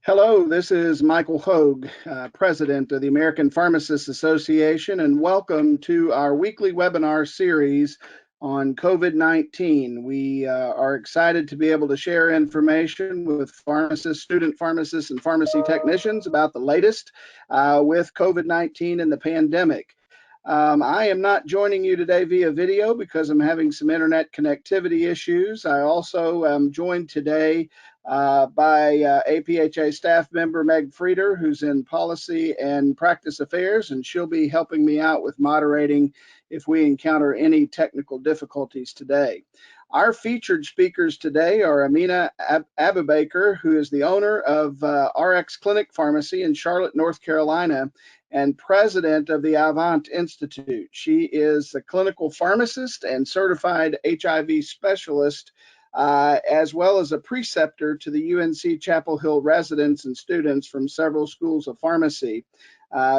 Hello, this is Michael Hogue, President of the American Pharmacists Association, and welcome to our weekly webinar series on COVID-19. We are excited to be able to share information with pharmacists, student pharmacists, and pharmacy technicians about the latest with COVID-19 and the pandemic. I am not joining you today via video because I'm having some internet connectivity issues. I also am joined today by APhA staff member Meg Frieder, who's in policy and practice affairs, and she'll be helping me out with moderating if we encounter any technical difficulties today. Our featured speakers today are Amina Abubaker, who is the owner of RX Clinic Pharmacy in Charlotte, North Carolina, and president of the APhA Institute. She is a clinical pharmacist and certified HIV specialist, as well as a preceptor to the UNC Chapel Hill residents and students from several schools of pharmacy.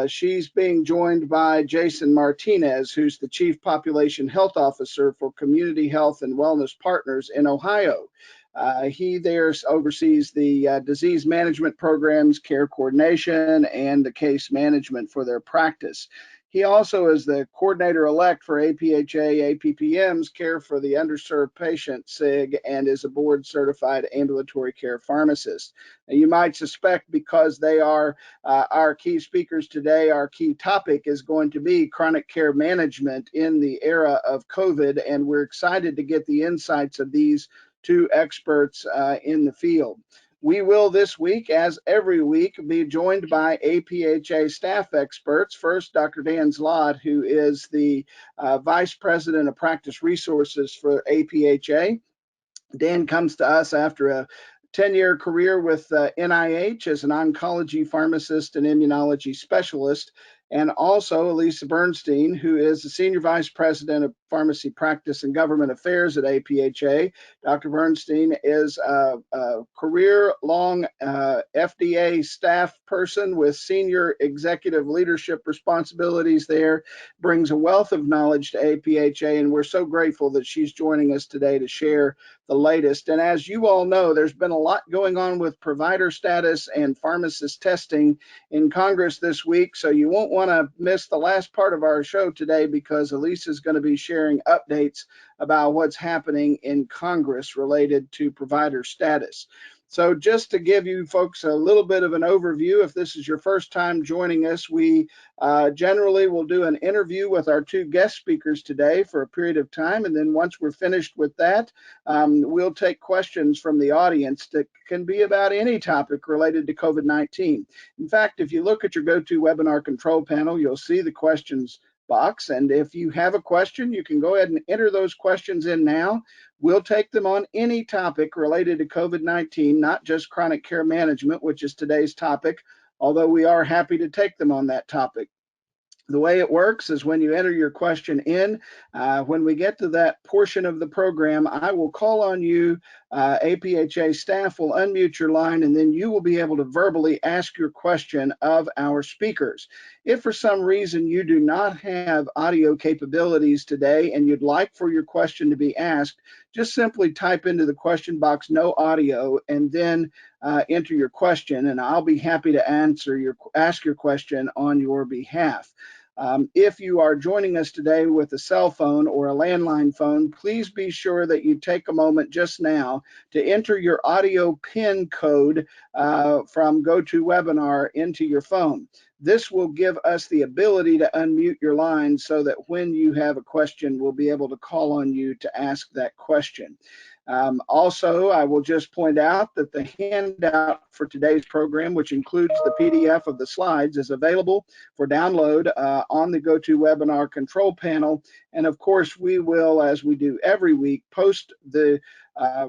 She's being joined by Jason Martinez, who's the Chief Population Health Officer for Community Health and Wellness Partners in Ohio. He there oversees the disease management programs, care coordination, and the case management for their practice. He also is the coordinator-elect for APhA APPM's Care for the Underserved Patient, SIG, and is a board-certified ambulatory care pharmacist. Now, you might suspect because they are our key speakers today, our key topic is going to be chronic care management in the era of COVID, and we're excited to get the insights of these two experts in the field. We will this week, as every week, be joined by APhA staff experts. First, Dr. Dan Zlott, who is the Vice President of Practice Resources for APhA. Dan comes to us after a 10-year career with NIH as an oncology pharmacist and immunology specialist, and also Elisa Bernstein, who is the Senior Vice President of Pharmacy Practice and Government Affairs at APhA. Dr. Bernstein is a career-long FDA staff person with senior executive leadership responsibilities there, brings a wealth of knowledge to APhA, and we're so grateful that she's joining us today to share the latest. And as you all know, there's been a lot going on with provider status and pharmacist testing in Congress this week, so you won't want to miss the last part of our show today because Elisa is going to be sharing updates about what's happening in Congress related to provider status. So just to give you folks a little bit of an overview, if this is your first time joining us, we generally will do an interview with our two guest speakers today for a period of time. And then once we're finished with that, we'll take questions from the audience that can be about any topic related to COVID-19. In fact, if you look at your GoToWebinar control panel, you'll see the questions box. And if you have a question, you can go ahead and enter those questions in now. We'll take them on any topic related to COVID-19, not just chronic care management, which is today's topic, although we are happy to take them on that topic. The way it works is when you enter your question in, when we get to that portion of the program, I will call on you. APhA staff will unmute your line, and then you will be able to verbally ask your question of our speakers. If for some reason you do not have audio capabilities today and you'd like for your question to be asked, just simply type into the question box no audio and then enter your question, and I'll be happy to ask your question on your behalf. If you are joining us today with a cell phone or a landline phone, please be sure that you take a moment just now to enter your audio PIN code from GoToWebinar into your phone. This will give us the ability to unmute your line so that when you have a question, we'll be able to call on you to ask that question. Also, I will just point out that the handout for today's program, which includes the PDF of the slides, is available for download on the GoToWebinar control panel. And of course, we will, as we do every week, post the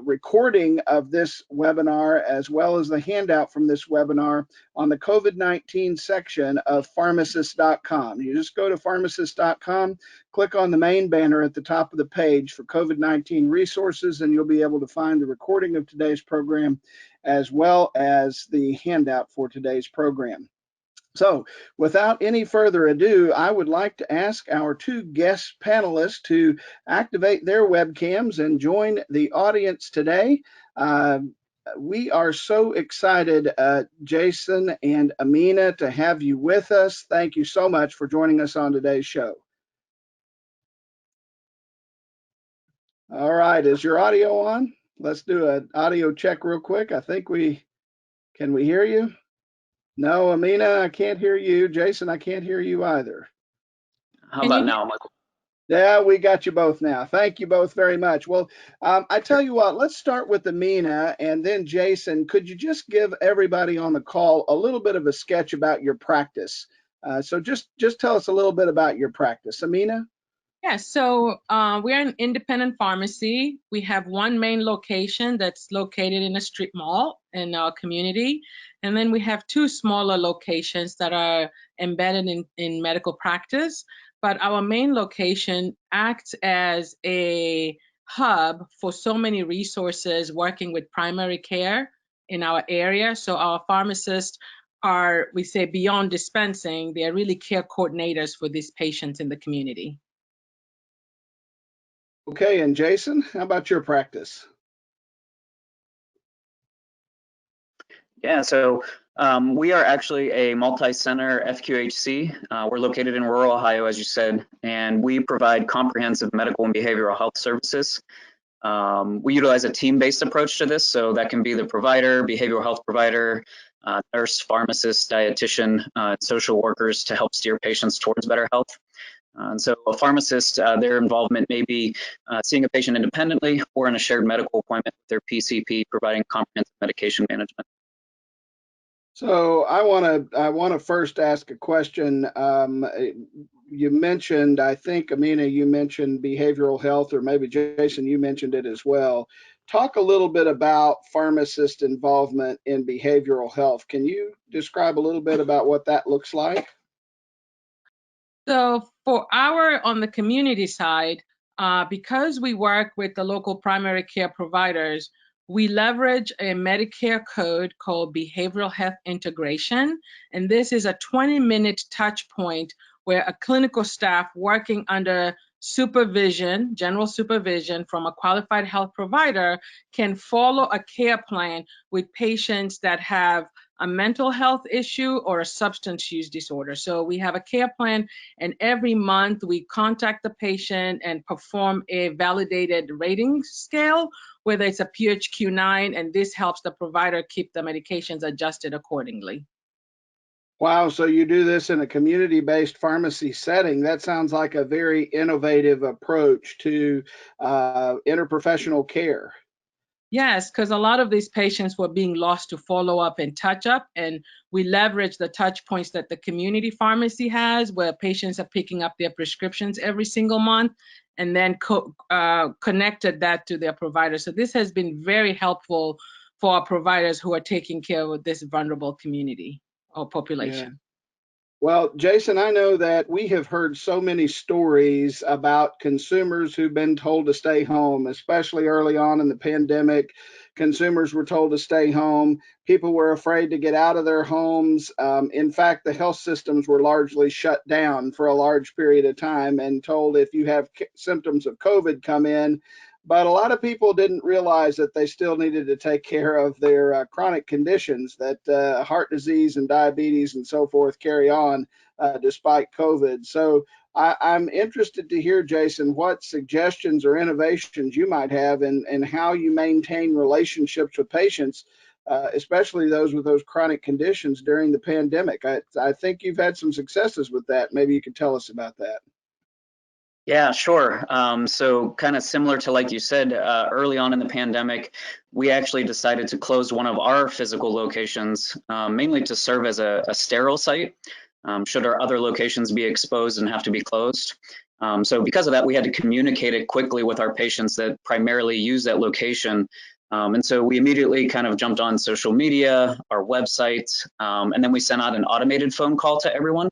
recording of this webinar as well as the handout from this webinar on the COVID-19 section of Pharmacists.com. You just go to Pharmacists.com, click on the main banner at the top of the page for COVID-19 resources, and you'll be able to find the recording of today's program as well as the handout for today's program. So without any further ado, I would like to ask our two guest panelists to activate their webcams and join the audience today. We are so excited, Jason and Amina, to have you with us. Thank you so much for joining us on today's show. All right, is your audio on? Let's do an audio check real quick. Can we hear you? No, Amina, I can't hear you. Jason, I can't hear you either. How about now, Michael? Yeah, we got you both now. Thank you both very much. Well, I tell you what, let's start with Amina and then Jason. Could you just give everybody on the call a little bit of a sketch about your practice? So just tell us a little bit about your practice. Amina? Yeah, so we're an independent pharmacy. We have one main location that's located in a strip mall in our community. And then we have two smaller locations that are embedded in medical practice. But our main location acts as a hub for so many resources working with primary care in our area. So our pharmacists are, we say, beyond dispensing, they're really care coordinators for these patients in the community. Okay, and Jason, how about your practice? Yeah, so we are actually a multi-center FQHC. We're located in rural Ohio, as you said, and we provide comprehensive medical and behavioral health services. We utilize a team-based approach to this, so that can be the provider, behavioral health provider, nurse, pharmacist, dietitian, social workers to help steer patients towards better health. And so a pharmacist, their involvement may be seeing a patient independently or in a shared medical appointment with their PCP, providing comprehensive medication management. So I want to first ask a question. You mentioned, I think, Amina, you mentioned behavioral health, or maybe Jason, you mentioned it as well. Talk a little bit about pharmacist involvement in behavioral health. Can you describe a little bit about what that looks like? So on the community side, because we work with the local primary care providers, we leverage a Medicare code called Behavioral Health Integration. And this is a 20-minute touch point where a clinical staff working under supervision, general supervision from a qualified health provider can follow a care plan with patients that have a mental health issue or a substance use disorder. So we have a care plan, and every month we contact the patient and perform a validated rating scale, whether it's a PHQ-9, and this helps the provider keep the medications adjusted accordingly. Wow, so you do this in a community-based pharmacy setting. That sounds like a very innovative approach to interprofessional care. Yes, because a lot of these patients were being lost to follow up and touch up, and we leverage the touch points that the community pharmacy has, where patients are picking up their prescriptions every single month, and then connected that to their provider. So this has been very helpful for our providers who are taking care of this vulnerable community or population. Yeah. Well, Jason, I know that we have heard so many stories about consumers who've been told to stay home, especially early on in the pandemic. Consumers were told to stay home. People were afraid to get out of their homes. In fact, the health systems were largely shut down for a large period of time and told if you have symptoms of COVID, come in. But a lot of people didn't realize that they still needed to take care of their chronic conditions, that heart disease and diabetes and so forth carry on despite COVID. So I'm interested to hear, Jason, what suggestions or innovations you might have in how you maintain relationships with patients, especially those with those chronic conditions during the pandemic. I think you've had some successes with that. Maybe you could tell us about that. Yeah, sure. So kind of similar to, like you said, early on in the pandemic, we actually decided to close one of our physical locations, mainly to serve as a sterile site, should our other locations be exposed and have to be closed. So because of that, we had to communicate it quickly with our patients that primarily use that location. And so we immediately kind of jumped on social media, our website, and then we sent out an automated phone call to everyone.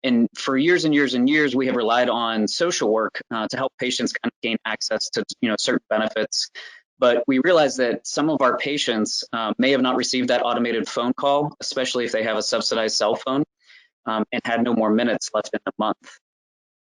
And for years and years and years, we have relied on social work to help patients kind of gain access to certain benefits. But we realized that some of our patients may have not received that automated phone call, especially if they have a subsidized cell phone, and had no more minutes left in the month.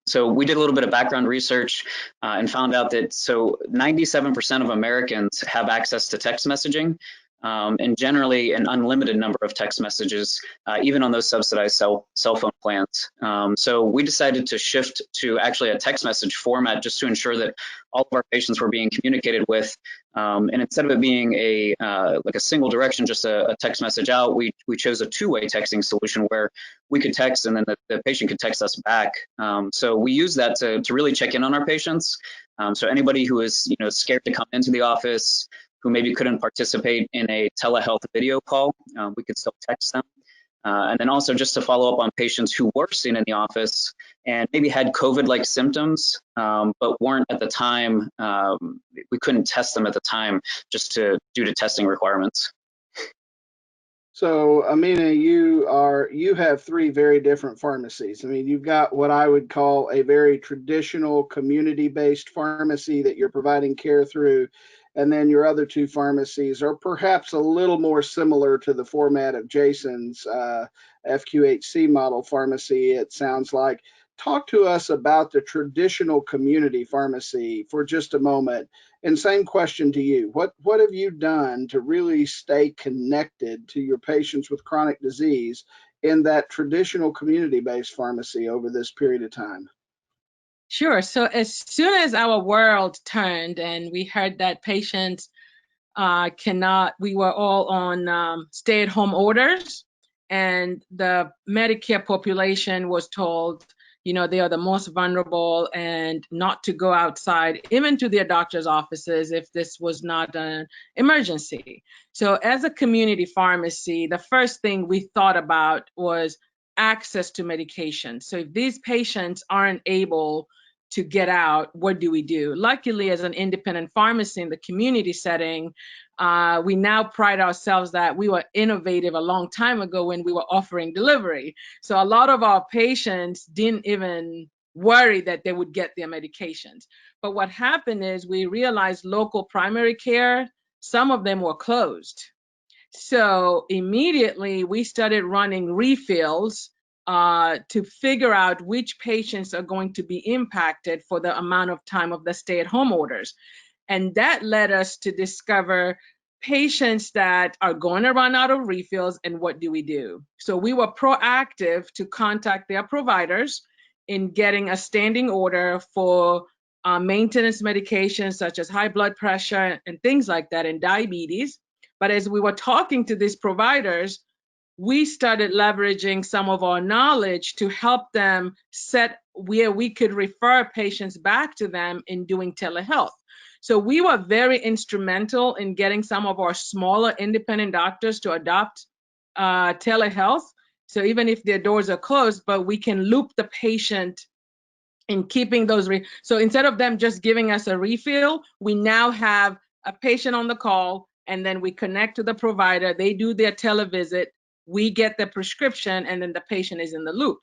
So we did a little bit of background research and found out that 97% of Americans have access to text messaging, and generally an unlimited number of text messages, even on those subsidized cell phone plans. So we decided to shift to actually a text message format just to ensure that all of our patients were being communicated with. And instead of it being like a single direction, just a text message out, we chose a two-way texting solution where we could text and then the patient could text us back. So we use that to really check in on our patients. So anybody who is scared to come into the office, who maybe couldn't participate in a telehealth video call, we could still text them. And then also just to follow up on patients who were seen in the office and maybe had COVID-like symptoms, but weren't at the time, we couldn't test them at the time just due to testing requirements. So, Amina, you have three very different pharmacies. I mean, you've got what I would call a very traditional community-based pharmacy that you're providing care through, and then your other two pharmacies are perhaps a little more similar to the format of Jason's FQHC model pharmacy, it sounds like. Talk to us about the traditional community pharmacy for just a moment. And same question to you. What have you done to really stay connected to your patients with chronic disease in that traditional community-based pharmacy over this period of time? Sure. So as soon as our world turned and we heard that patients we were all on stay-at-home orders, and the Medicare population was told, they are the most vulnerable and not to go outside, even to their doctor's offices, if this was not an emergency. So as a community pharmacy, the first thing we thought about was access to medication. So if these patients aren't able to get out, what do we do? Luckily, as an independent pharmacy in the community setting, we now pride ourselves that we were innovative a long time ago when we were offering delivery. So a lot of our patients didn't even worry that they would get their medications. But what happened is we realized local primary care, some of them were closed. So immediately we started running refills to figure out which patients are going to be impacted for the amount of time of the stay-at-home orders. And that led us to discover patients that are going to run out of refills, and what do we do? So we were proactive to contact their providers in getting a standing order for maintenance medications such as high blood pressure and things like that, and diabetes. But as we were talking to these providers, we started leveraging some of our knowledge to help them set where we could refer patients back to them in doing telehealth. So we were very instrumental in getting some of our smaller independent doctors to adopt telehealth. So even if their doors are closed, but we can loop the patient in keeping those. So instead of them just giving us a refill, we now have a patient on the call, and then we connect to the provider. They do their televisit. We get the prescription, and then the patient is in the loop.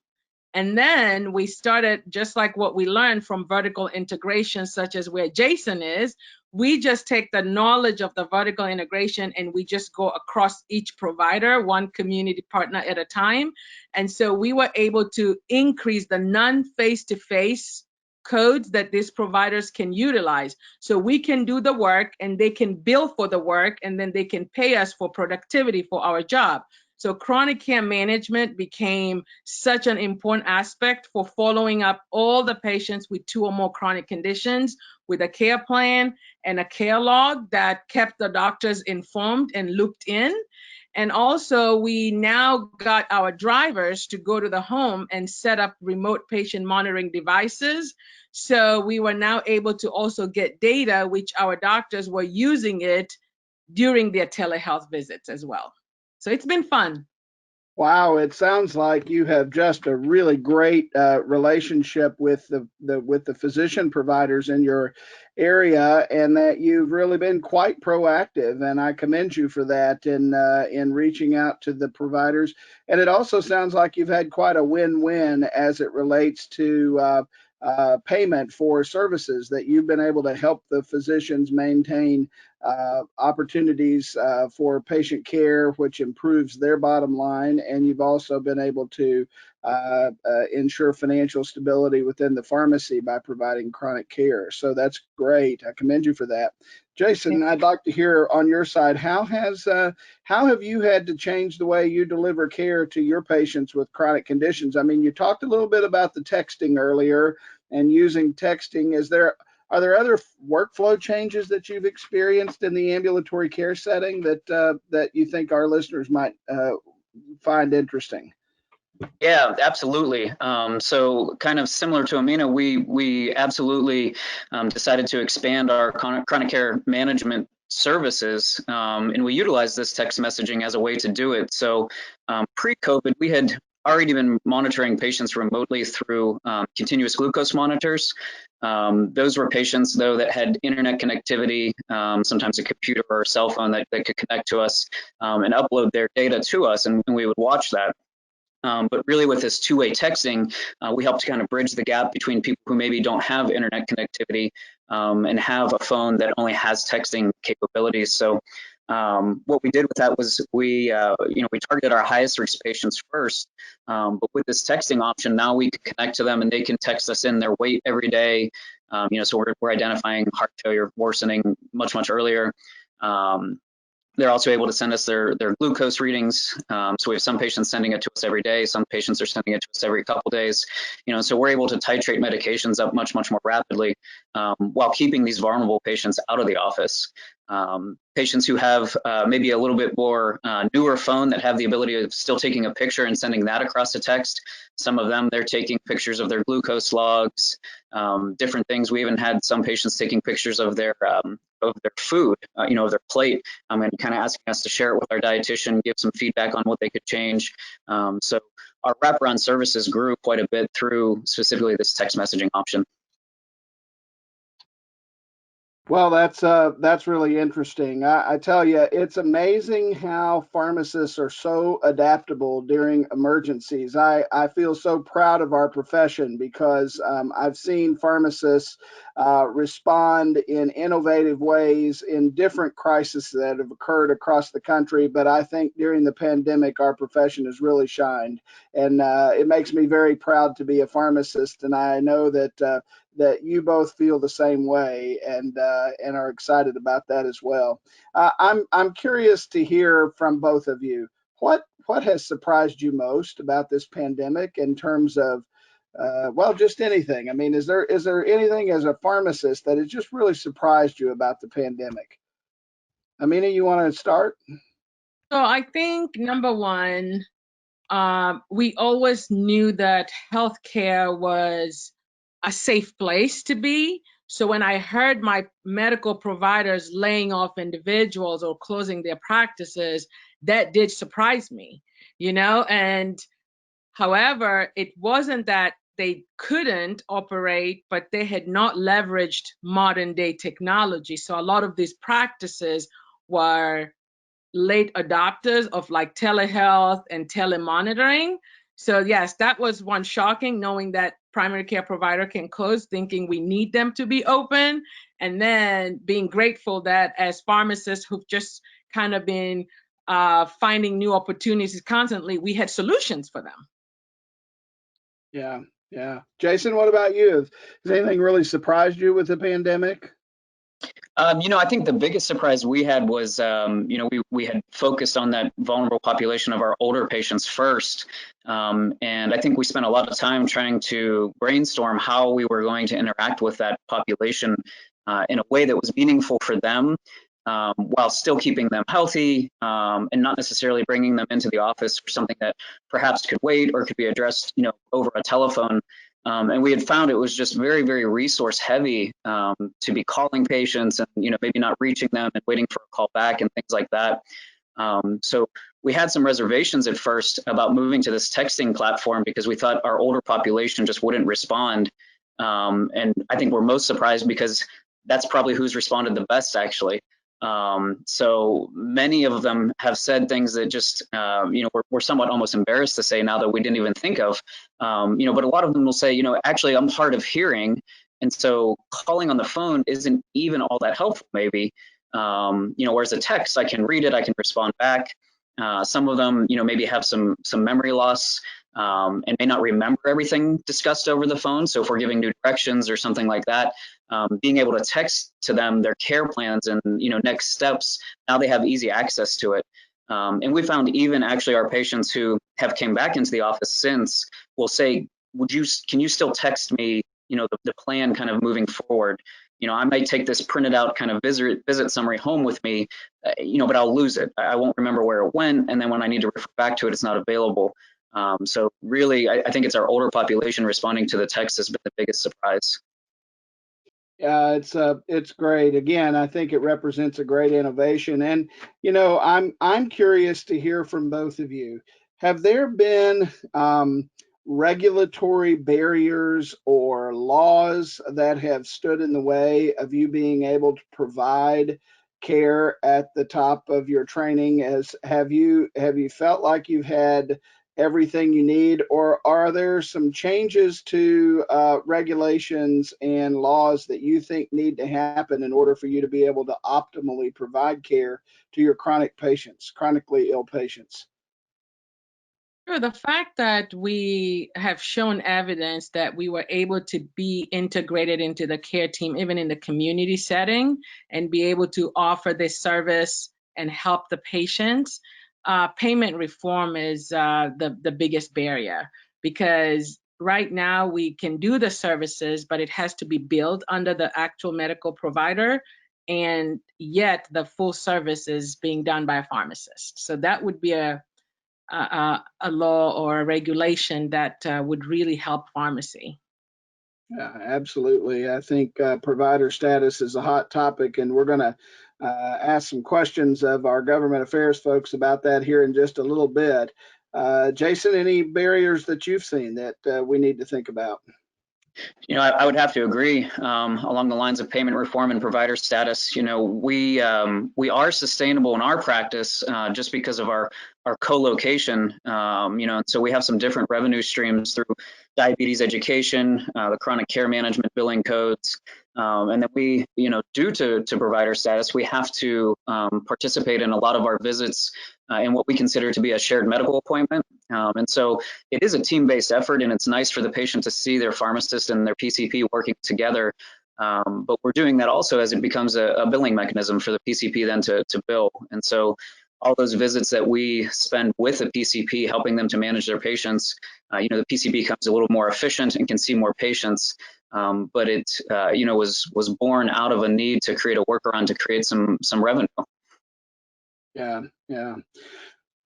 And then we started, just like what we learned from vertical integration, such as where Jason is, we just take the knowledge of the vertical integration and we just go across each provider, one community partner at a time. And so we were able to increase the non-face-to-face codes that these providers can utilize. So we can do the work and they can bill for the work, and then they can pay us for productivity for our job. So chronic care management became such an important aspect for following up all the patients with 2 or more chronic conditions with a care plan and a care log that kept the doctors informed and looped in. And also, we now got our drivers to go to the home and set up remote patient monitoring devices. So we were now able to also get data, which our doctors were using it during their telehealth visits as well. So it's been fun. Wow, it sounds like you have just a really great relationship with the physician providers in your area, and that you've really been quite proactive. And I commend you for that in reaching out to the providers. And it also sounds like you've had quite a win-win as it relates to payment for services, that you've been able to help the physicians maintain opportunities for patient care, which improves their bottom line, and you've also been able to ensure financial stability within the pharmacy by providing chronic care. So that's great. I commend you for that. Jason, I'd like to hear on your side, how have you had to change the way you deliver care to your patients with chronic conditions? I mean, you talked a little bit about the texting earlier and using texting. Are there other workflow changes that you've experienced in the ambulatory care setting that you think our listeners might find interesting? Yeah, absolutely. So kind of similar to Amina, we absolutely decided to expand our chronic care management services, and we utilized this text messaging as a way to do it. So pre-COVID, we had already been monitoring patients remotely through continuous glucose monitors. Those were patients, though, that had internet connectivity, sometimes a computer or a cell phone that could connect to us and upload their data to us, and we would watch that. But really with this two-way texting, we help to kind of bridge the gap between people who maybe don't have internet connectivity and have a phone that only has texting capabilities. So what we did with that was we targeted our highest risk patients first, but with this texting option, now we can connect to them and they can text us in their weight every day. So we're identifying heart failure worsening much earlier. They're also able to send us their glucose readings. So we have some patients sending it to us every day. Some patients are sending it to us every couple days. So we're able to titrate medications up much more rapidly while keeping these vulnerable patients out of the office. Patients who have maybe a little bit more newer phone that have the ability of still taking a picture and sending that across to text. Some of them, they're taking pictures of their glucose logs, different things. We even had some patients taking pictures of their food, of their plate, and kind of asking us to share it with our dietitian, give some feedback on what they could change. So our wraparound services grew quite a bit through specifically this text messaging option. Well, that's really interesting. I tell you, it's amazing how pharmacists are so adaptable during emergencies. I feel so proud of our profession because I've seen pharmacists respond in innovative ways in different crises that have occurred across the country. But I think during the pandemic, our profession has really shined, and it makes me very proud to be a pharmacist. And I know that you both feel the same way and are excited about that as well. I'm curious to hear from both of you. What has surprised you most about this pandemic in terms of well, just anything? I mean, is there anything as a pharmacist that has just really surprised you about the pandemic? Amina, you want to start? So I think number one, we always knew that healthcare was a safe place to be. So when I heard my medical providers laying off individuals or closing their practices, that did surprise me, and however, it wasn't that they couldn't operate, but they had not leveraged modern day technology. So a lot of these practices were late adopters of like telehealth and telemonitoring. So yes, that was one shocking, knowing that primary care provider can close, thinking we need them to be open, and then being grateful that as pharmacists who've just kind of been finding new opportunities constantly, we had solutions for them. Yeah. Jason, what about you? Has anything really surprised you with the pandemic? I think the biggest surprise we had was, we had focused on that vulnerable population of our older patients first. And I think we spent a lot of time trying to brainstorm how we were going to interact with that population in a way that was meaningful for them, while still keeping them healthy and not necessarily bringing them into the office for something that perhaps could wait or could be addressed, over a telephone. And we had found it was just very, very resource heavy to be calling patients and, maybe not reaching them and waiting for a call back and things like that. So we had some reservations at first about moving to this texting platform because we thought our older population just wouldn't respond. And I think we're most surprised because that's probably who's responded the best, actually. So many of them have said things that just, we're somewhat almost embarrassed to say now that we didn't even think of, but a lot of them will say, actually I'm hard of hearing. And so calling on the phone isn't even all that helpful maybe. Whereas a text, I can read it, I can respond back. Some of them, maybe have some memory loss and may not remember everything discussed over the phone. So if we're giving new directions or something like that, being able to text to them their care plans and next steps, now they have easy access to it. And we found even actually our patients who have came back into the office since will say, can you still text me, the plan kind of moving forward? I might take this printed out kind of visit summary home with me, but I'll lose it. I won't remember where it went. And then when I need to refer back to it, it's not available. So really, I think it's our older population responding to the text has been the biggest surprise. Yeah, it's great. Again, I think it represents a great innovation. And I'm curious to hear from both of you. Have there been regulatory barriers or laws that have stood in the way of you being able to provide care at the top of your training? Have you felt like you've had everything you need, or are there some changes to regulations and laws that you think need to happen in order for you to be able to optimally provide care to your chronically ill patients? Sure. The fact that we have shown evidence that we were able to be integrated into the care team, even in the community setting, and be able to offer this service and help the patients, payment reform is the biggest barrier, because right now we can do the services, but it has to be billed under the actual medical provider, and yet the full service is being done by a pharmacist. So that would be a law or a regulation that would really help pharmacy. Absolutely. I think provider status is a hot topic, and we're going to ask some questions of our government affairs folks about that here in just a little bit. Jason, any barriers that you've seen that we need to think about? I would have to agree along the lines of payment reform and provider status. We are sustainable in our practice just because of our co-location. And so we have some different revenue streams through diabetes education, the chronic care management billing codes, and then we, due to provider status, we have to participate in a lot of our visits in what we consider to be a shared medical appointment. And so it is a team-based effort, and it's nice for the patient to see their pharmacist and their PCP working together. But we're doing that also as it becomes a billing mechanism for the PCP then to bill. And so all those visits that we spend with a PCP, helping them to manage their patients, the PCP becomes a little more efficient and can see more patients. But it, was born out of a need to create a workaround to create some revenue. Yeah.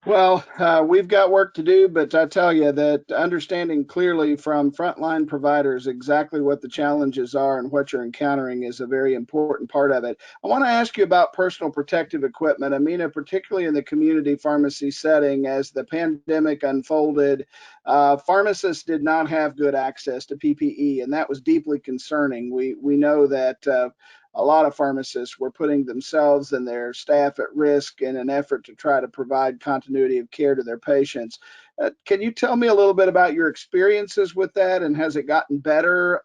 Well, we've got work to do, but I tell you that understanding clearly from frontline providers exactly what the challenges are and what you're encountering is a very important part of it. I want to ask you about personal protective equipment. Amina, particularly in the community pharmacy setting, as the pandemic unfolded, pharmacists did not have good access to PPE, and that was deeply concerning. We know that a lot of pharmacists were putting themselves and their staff at risk in an effort to try to provide continuity of care to their patients. Can you tell me a little bit about your experiences with that, and has it gotten better?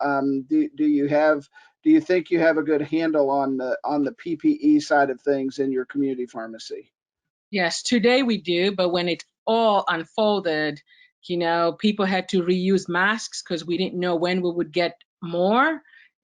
Do you think you have a good handle on the PPE side of things in your community pharmacy? Yes, today we do, but when it all unfolded, people had to reuse masks because we didn't know when we would get more.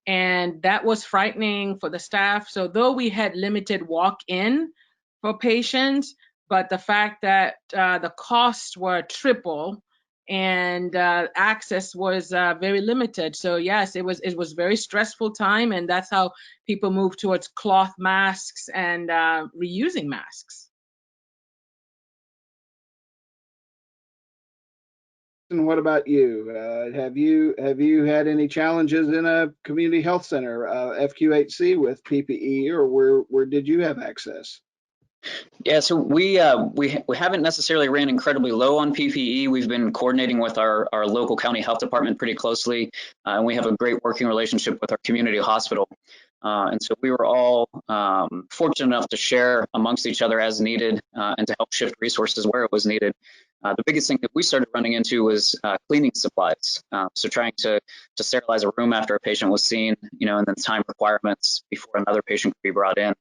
And that was frightening for the staff. So though we had limited walk-in for patients, but the fact that the costs were triple and access was very limited. So yes, it was very stressful time, and that's how people moved towards cloth masks and reusing masks. And what about you? Have you had any challenges in a community health center, FQHC, with PPE, or where did you have access? Yeah, so we haven't necessarily ran incredibly low on PPE. We've been coordinating with our local county health department pretty closely, and we have a great working relationship with our community hospital. And so we were all fortunate enough to share amongst each other as needed and to help shift resources where it was needed. The biggest thing that we started running into was cleaning supplies. So trying to sterilize a room after a patient was seen, and then time requirements before another patient could be brought in.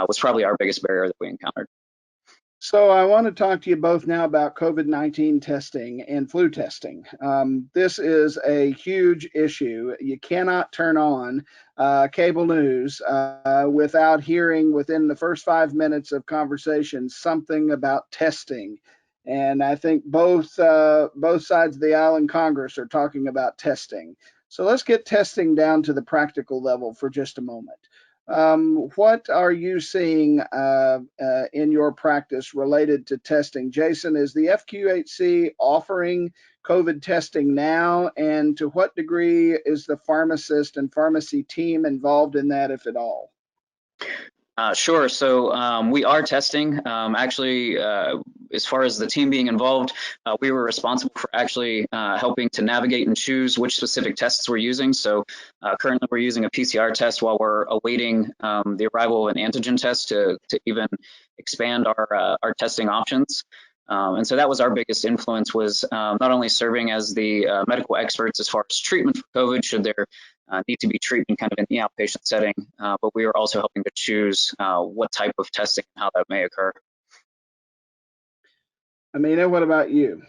was probably our biggest barrier that we encountered. So I want to talk to you both now about COVID-19 testing and flu testing. This is a huge issue. You cannot turn on cable news without hearing within the first 5 minutes of conversation something about testing. And I think both sides of the aisle in Congress are talking about testing. So let's get testing down to the practical level for just a moment. What are you seeing in your practice related to testing? Jason, is the FQHC offering COVID testing now? And to what degree is the pharmacist and pharmacy team involved in that, if at all? Sure. So we are testing. Actually, as far as the team being involved, we were responsible for actually helping to navigate and choose which specific tests we're using. So currently we're using a PCR test while we're awaiting the arrival of an antigen test to even expand our testing options. And so that was our biggest influence, was not only serving as the medical experts as far as treatment for COVID, should there need to be treatment kind of in the outpatient setting, but we are also helping to choose what type of testing and how that may occur. Amina, what about you?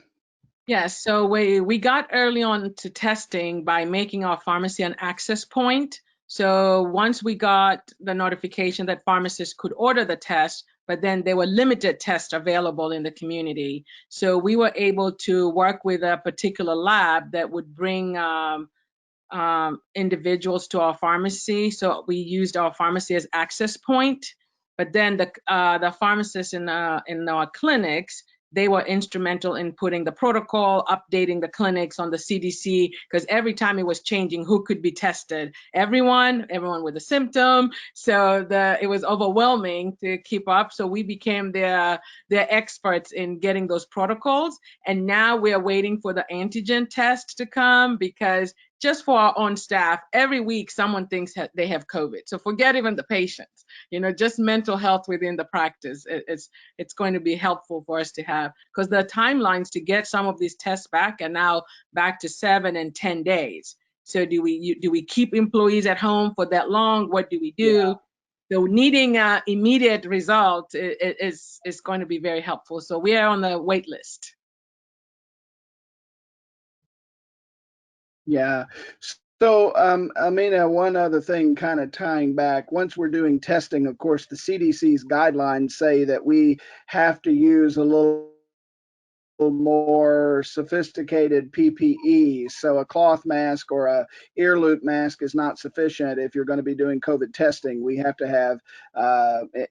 Yes, so we got early on to testing by making our pharmacy an access point. So once we got the notification that pharmacists could order the test, but then there were limited tests available in the community. So we were able to work with a particular lab that would bring individuals to our pharmacy. So we used our pharmacy as access point. But then the pharmacists in our clinics, they were instrumental in putting the protocol, updating the clinics on the CDC, because every time it was changing who could be tested. Everyone with a symptom. So it was overwhelming to keep up. So we became their experts in getting those protocols. And now we're waiting for the antigen test to come, because just for our own staff, every week someone thinks they have COVID. So forget even the patients, just mental health within the practice. It's going to be helpful for us to have, because the timelines to get some of these tests back are now back to 7 and 10 days. So do we keep employees at home for that long? What do we do? Yeah. So needing immediate results is going to be very helpful. So we are on the wait list. Yeah. So, Amina, one other thing kind of tying back, once we're doing testing, of course, the CDC's guidelines say that we have to use a little more sophisticated PPE. So a cloth mask or a ear loop mask is not sufficient if you're going to be doing COVID testing. We have to have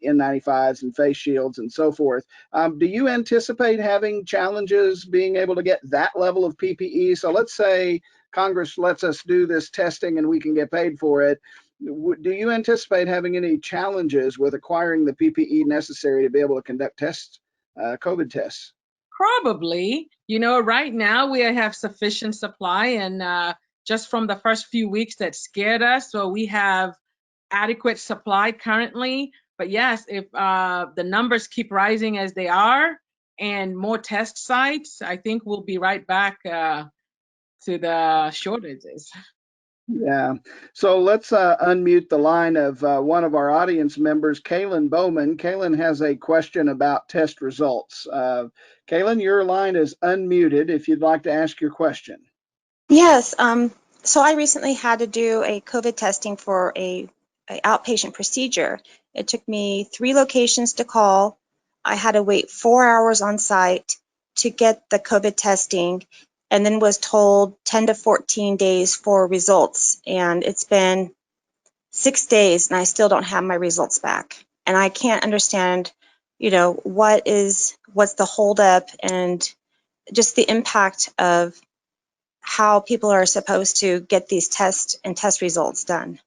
N95s and face shields and so forth. Do you anticipate having challenges being able to get that level of PPE? So let's say Congress lets us do this testing and we can get paid for it. Do you anticipate having any challenges with acquiring the PPE necessary to be able to conduct tests, COVID tests? Probably. Right now we have sufficient supply, and just from the first few weeks that scared us, so we have adequate supply currently. But yes, if the numbers keep rising as they are and more test sites, I think we'll be right back to the shortages. Yeah. So let's unmute the line of one of our audience members, Kaylin Bowman. Kaylin has a question about test results. Kaylin, your line is unmuted if you'd like to ask your question. Yes. So I recently had to do a COVID testing for a outpatient procedure. It took me 3 locations to call. I had to wait 4 hours on site to get the COVID testing, and then was told 10 to 14 days for results. And it's been 6 days and I still don't have my results back. And I can't understand, what's the holdup and just the impact of how people are supposed to get these tests and test results done.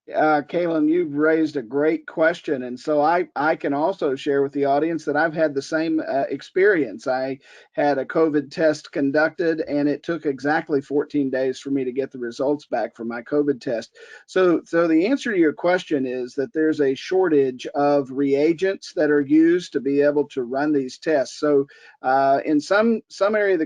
Kaylin, you've raised a great question. And so I can also share with the audience that I've had the same experience. I had a COVID test conducted, and it took exactly 14 days for me to get the results back from my COVID test. So the answer to your question is that there's a shortage of reagents that are used to be able to run these tests. So in some areas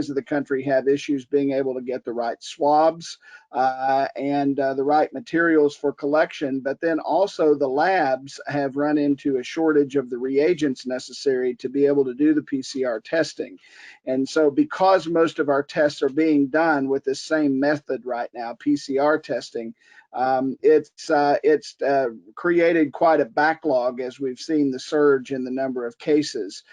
of the country have issues being able to get the right swabs and the right materials for collection, but then also the labs have run into a shortage of the reagents necessary to be able to do the PCR testing. And so because most of our tests are being done with this same method right now, PCR testing, it's created quite a backlog as we've seen the surge in the number of cases.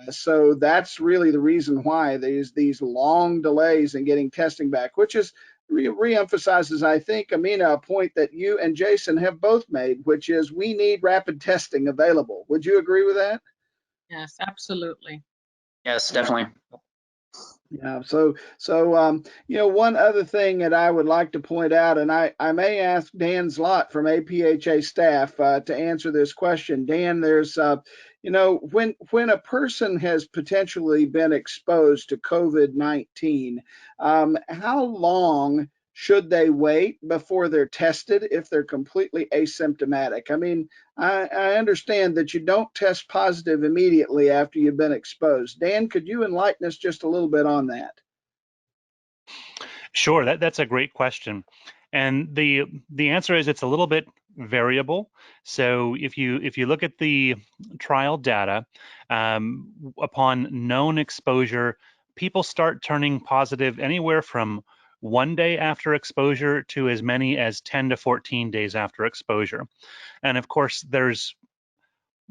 So that's really the reason why there's these long delays in getting testing back, which is re-emphasizes, I think, Amina, a point that you and Jason have both made, which is we need rapid testing available. Would you agree with that? Yes, absolutely. Yes, definitely. Yeah, so you know, one other thing that I would like to point out, and I may ask Dan Zlott from APhA staff to answer this question. Dan, there's you know, when a person has potentially been exposed to COVID-19, how long should they wait before they're tested if they're completely asymptomatic? I mean, I understand that you don't test positive immediately after you've been exposed. Dan, could you enlighten us just a little bit on that? Sure, that's a great question. And the answer is it's a little bit variable. So if you look at the trial data, upon known exposure, people start turning positive anywhere from 1 day after exposure to as many as 10 to 14 days after exposure. And of course, there's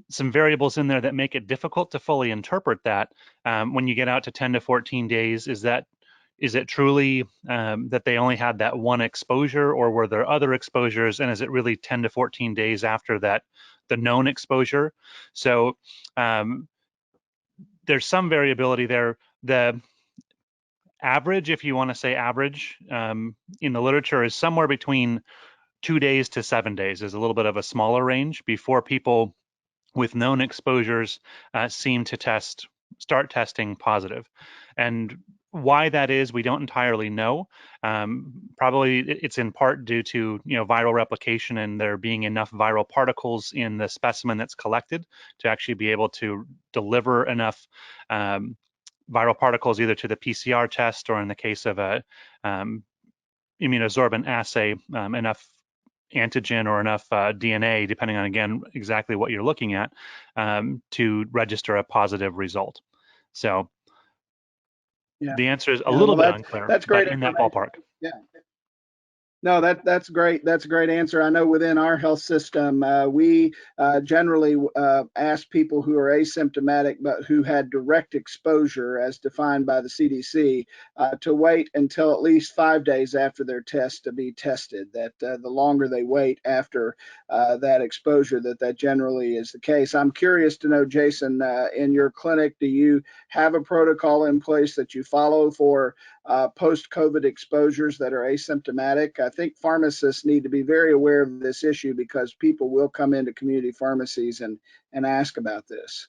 some variables in there that make it difficult to fully interpret that. When you get out to 10 to 14 days, is it truly that they only had that one exposure, or were there other exposures? And is it really 10 to 14 days after that, the known exposure? So there's some variability there. The average, if you want to say average, in the literature is somewhere between 2 days to 7 days, is a little bit of a smaller range before people with known exposures seem to start testing positive. And why that is, we don't entirely know. Probably it's in part due to viral replication and there being enough viral particles in the specimen that's collected to actually be able to deliver enough viral particles either to the PCR test, or in the case of a immunosorbent assay, enough antigen or enough DNA, depending on, again, exactly what you're looking at, to register a positive result. So Yeah. the answer is a Yeah, little well, bit unclear, that's great but in that information. ballpark. Yeah. No, that's great. That's a great answer. I know within our health system, we generally ask people who are asymptomatic but who had direct exposure, as defined by the CDC, to wait until at least 5 days after their test to be tested. That the longer they wait after that exposure, that generally is the case. I'm curious to know, Jason, in your clinic, do you have a protocol in place that you follow for post-COVID exposures that are asymptomatic? I think pharmacists need to be very aware of this issue because people will come into community pharmacies and ask about this.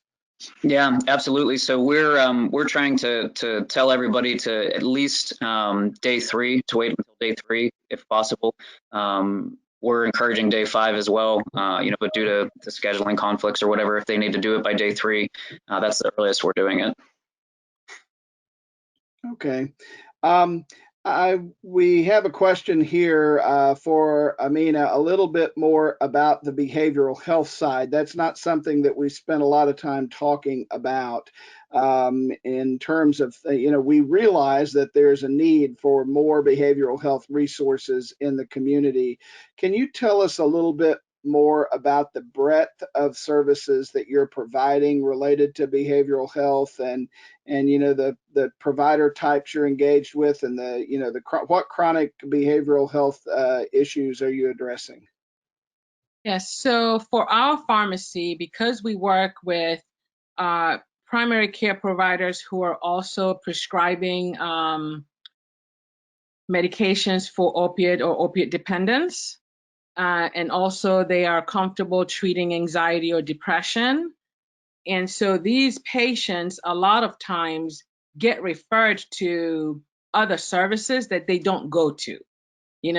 Yeah, absolutely. So we're trying to tell everybody to at least day 3, to wait until day 3 if possible. We're encouraging day 5 as well, but due to scheduling conflicts or whatever, if they need to do it by day 3, that's the earliest we're doing it. Okay. We have a question here for Amina, a little bit more about the behavioral health side. That's not something that we spent a lot of time talking about in terms of, we realize that there's a need for more behavioral health resources in the community. Can you tell us a little bit more about the breadth of services that you're providing related to behavioral health, and the provider types you're engaged with, and what chronic behavioral health issues are you addressing? Yes, so for our pharmacy, because we work with primary care providers who are also prescribing medications for opiate or opiate dependence, and also they are comfortable treating anxiety or depression. And so these patients a lot of times get referred to other services that they don't go to.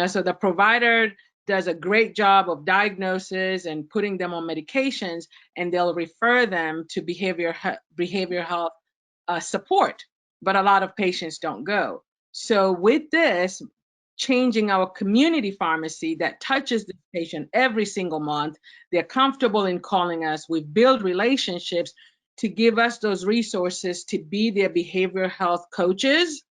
So the provider does a great job of diagnosis and putting them on medications, and they'll refer them to behavioral health support, but a lot of patients don't go. So with this, changing our community pharmacy that touches the patient every single month. They're comfortable in calling us. We've built relationships to give us those resources to be their behavioral health coaches.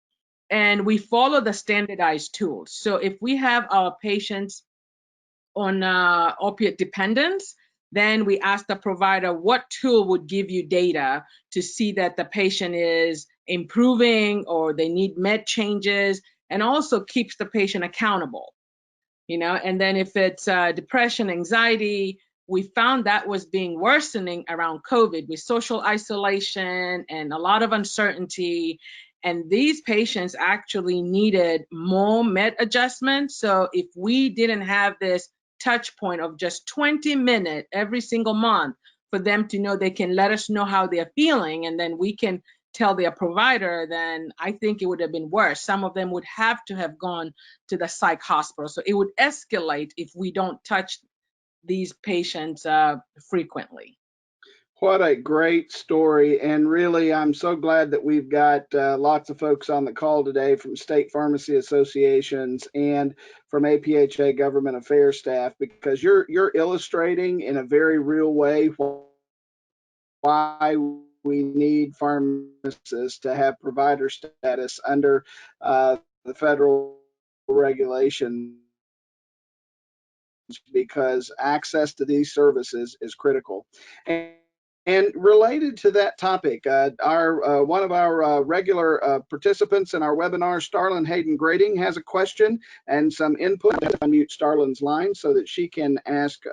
And we follow the standardized tools. So if we have our patients on opiate dependence, then we ask the provider what tool would give you data to see that the patient is improving or they need med changes, and also keeps the patient accountable. And then if it's depression, anxiety, we found that was being worsening around COVID with social isolation and a lot of uncertainty. And these patients actually needed more med adjustments. So if we didn't have this touch point of just 20 minutes every single month for them to know, they can let us know how they're feeling, and then we can tell their provider, then I think it would have been worse. Some of them would have to have gone to the psych hospital. So it would escalate if we don't touch these patients frequently. What a great story. And really, I'm so glad that we've got lots of folks on the call today from state pharmacy associations and from APhA government affairs staff, because you're illustrating in a very real way why we need pharmacists to have provider status under the federal regulations, because access to these services is critical. And related to that topic, one of our regular participants in our webinar, Starlin Hayden Grading, has a question and some input. I have to unmute Starlin's line so that she can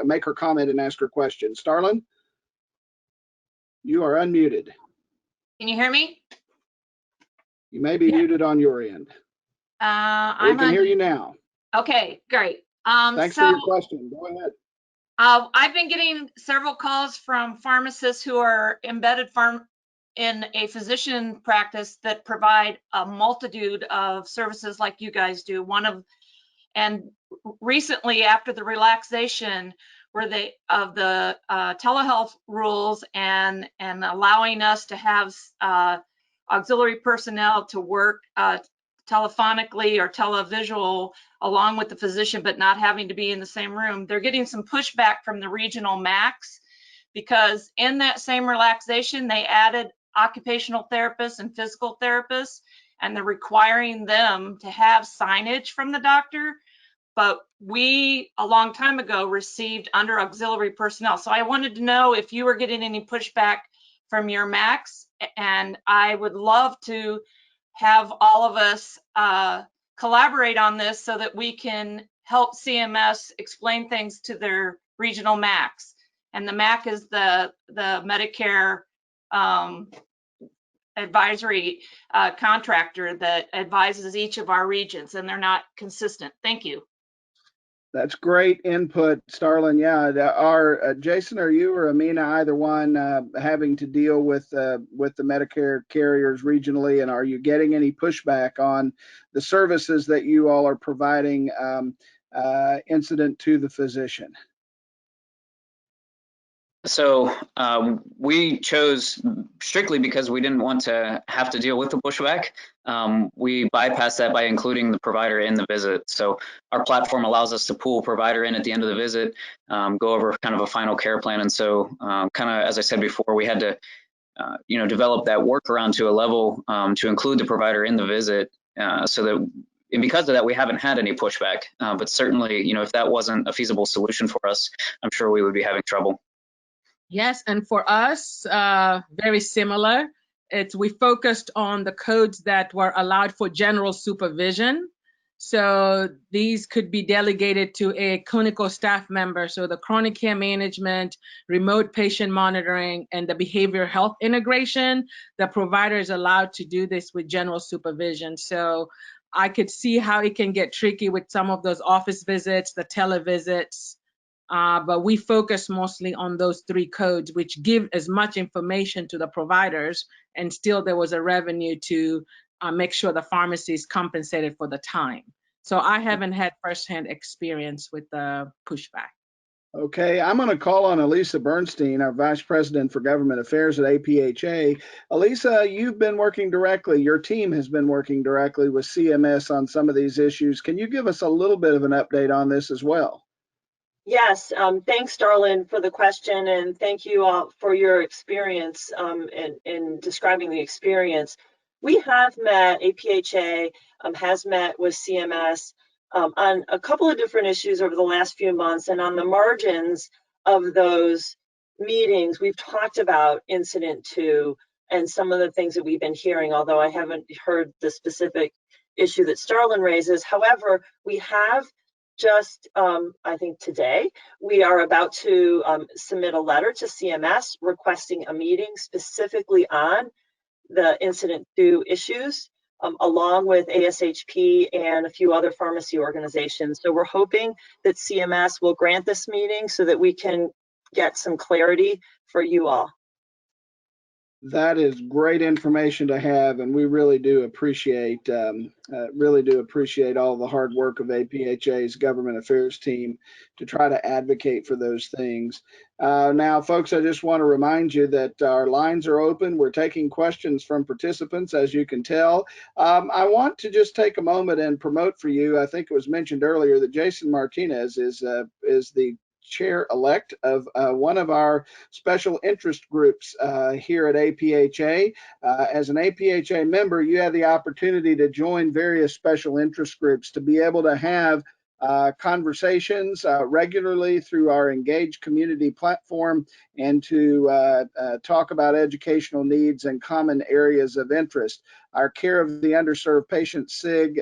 make her comment and ask her question. Starlin, you are unmuted. Can you hear me? You may be muted on your end. We can hear you now. Okay, great. Thanks for your question. Go ahead. I've been getting several calls from pharmacists who are embedded in a physician practice that provide a multitude of services like you guys do. And recently, after the relaxation of the telehealth rules and allowing us to have auxiliary personnel to work telephonically or televisual along with the physician, but not having to be in the same room, they're getting some pushback from the regional MACs, because in that same relaxation, they added occupational therapists and physical therapists, and they're requiring them to have signage from the doctor. But we, a long time ago, received under auxiliary personnel. So I wanted to know if you were getting any pushback from your MACs, and I would love to have all of us collaborate on this so that we can help CMS explain things to their regional MACs. And the MAC is the Medicare advisory contractor that advises each of our regions, and they're not consistent. Thank you. That's great input, Starlin. Yeah, Jason, are you or Amina, either one, having to deal with the Medicare carriers regionally, and are you getting any pushback on the services that you all are providing incident to the physician? So we chose strictly because we didn't want to have to deal with the pushback. We bypassed that by including the provider in the visit. So our platform allows us to pull provider in at the end of the visit, go over kind of a final care plan. And so kind of, as I said before, we had to, develop that workaround to a level to include the provider in the visit so that, and because of that, we haven't had any pushback. But certainly, if that wasn't a feasible solution for us, I'm sure we would be having trouble. Yes, and for us, very similar. We focused on the codes that were allowed for general supervision. So these could be delegated to a clinical staff member. So the chronic care management, remote patient monitoring, and the behavioral health integration, the provider is allowed to do this with general supervision. So I could see how it can get tricky with some of those office visits, the televisits. But we focus mostly on those three codes, which give as much information to the providers, and still there was a revenue to make sure the pharmacy is compensated for the time. So I haven't had firsthand experience with the pushback. Okay, I'm going to call on Elisa Bernstein, our Vice President for Government Affairs at APHA. Elisa, you've been working directly, your team has been working directly with CMS on some of these issues. Can you give us a little bit of an update on this as well? Yes, thanks, Darlin, for the question, and thank you all for your experience in describing the experience. We have met, APHA has met with CMS on a couple of different issues over the last few months, and on the margins of those meetings, we've talked about Incident 2 and some of the things that we've been hearing, although I haven't heard the specific issue that Starlin raises. However, we have just, I think today, we are about to submit a letter to CMS requesting a meeting specifically on the Incident 2 issues, along with ASHP and a few other pharmacy organizations. So we're hoping that CMS will grant this meeting so that we can get some clarity for you all. That is great information to have, and we really do appreciate all the hard work of APHA's government affairs team to try to advocate for those things. Now, folks, I just want to remind you that our lines are open. We're taking questions from participants, as you can tell. I want to just take a moment and promote for you. I think it was mentioned earlier that Jason Martinez is the chair-elect of one of our special interest groups here at APHA. As an APHA member, you have the opportunity to join various special interest groups to be able to have conversations regularly through our Engage community platform and to talk about educational needs and common areas of interest. Our Care of the Underserved Patient SIG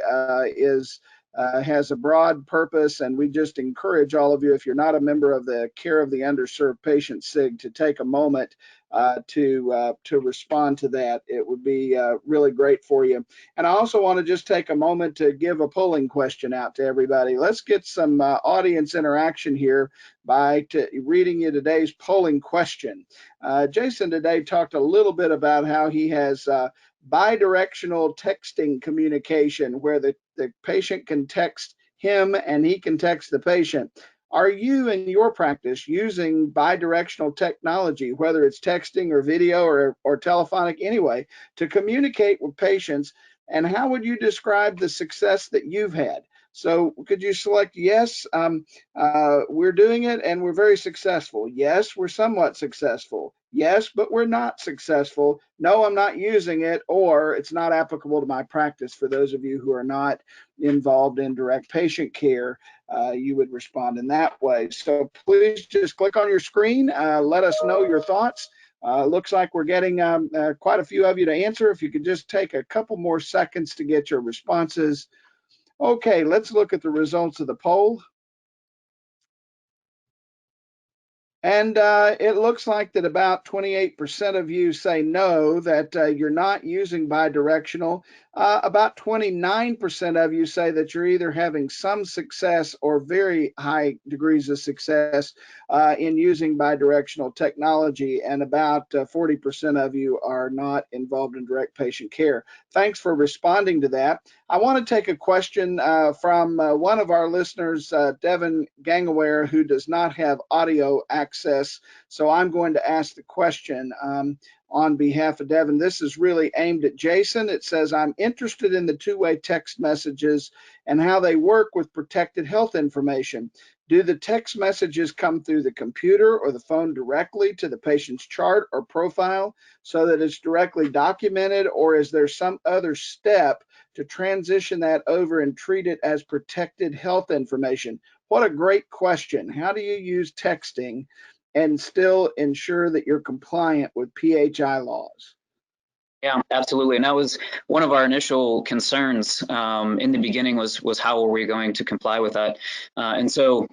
has a broad purpose, and we just encourage all of you, if you're not a member of the Care of the Underserved Patient SIG, to take a moment to respond to that. It would be really great for you. And I also want to just take a moment to give a polling question out to everybody. Let's get some audience interaction here by reading you today's polling question. Jason today talked a little bit about how he has bidirectional texting communication, where the patient can text him and he can text the patient. Are you in your practice using bidirectional technology, whether it's texting or video or telephonic anyway, to communicate with patients? And how would you describe the success that you've had? So could you select yes, we're doing it and we're very successful. Yes, we're somewhat successful. Yes, but we're not successful. No, I'm not using it, or it's not applicable to my practice. For those of you who are not involved in direct patient care, you would respond in that way. So please just click on your screen. Let us know your thoughts. Looks like we're getting quite a few of you to answer. If you could just take a couple more seconds to get your responses. Okay, let's look at the results of the poll. And it looks like that about 28% of you say no, that you're not using bidirectional. About 29% of you say that you're either having some success or very high degrees of success in using bidirectional technology, and about 40% of you are not involved in direct patient care. Thanks for responding to that. I want to take a question from one of our listeners, Devin Gangaware, who does not have audio access. So I'm going to ask the question on behalf of Devin. This is really aimed at Jason. It says, I'm interested in the two-way text messages and how they work with protected health information. Do the text messages come through the computer or the phone directly to the patient's chart or profile so that it's directly documented, or is there some other step to transition that over and treat it as protected health information? What a great question. How do you use texting and still ensure that you're compliant with PHI laws? Yeah, absolutely. And that was one of our initial concerns in the beginning was how were we going to comply with that? And so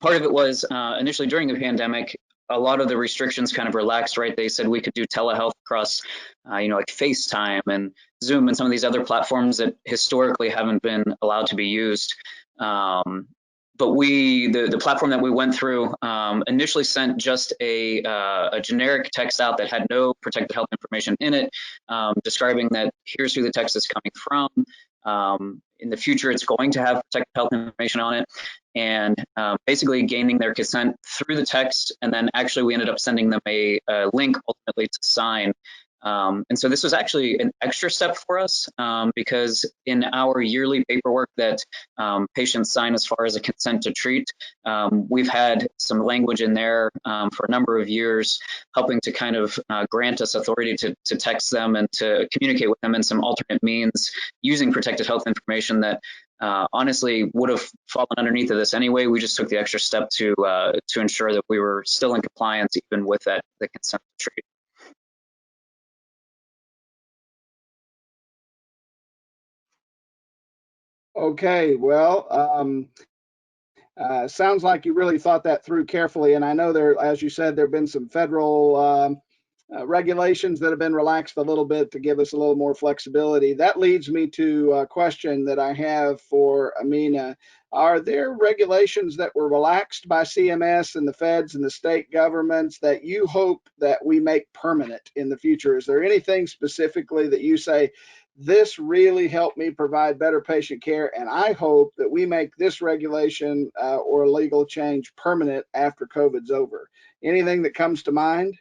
part of it was initially during the pandemic, a lot of the restrictions kind of relaxed, right? They said we could do telehealth across, like FaceTime and Zoom and some of these other platforms that historically haven't been allowed to be used. But the platform that we went through initially sent just a generic text out that had no protected health information in it, describing that here's who the text is coming from. In the future, it's going to have protected health information on it. and basically gaining their consent through the text. And then actually we ended up sending them a link ultimately to sign. And so this was actually an extra step for us because in our yearly paperwork that patients sign as far as a consent to treat, we've had some language in there for a number of years helping to kind of grant us authority to text them and to communicate with them in some alternate means using protected health information that honestly would have fallen underneath of this anyway. We just took the extra step to ensure that we were still in compliance even with the consent to treat. Okay, well, sounds like you really thought that through carefully. And I know there, as you said, there have been some federal regulations that have been relaxed a little bit to give us a little more flexibility. That leads me to a question that I have for Amina. Are there regulations that were relaxed by CMS and the feds and the state governments that you hope that we make permanent in the future? Is there anything specifically that you say, this really helped me provide better patient care, and I hope that we make this regulation or legal change permanent after COVID's over? Anything that comes to mind?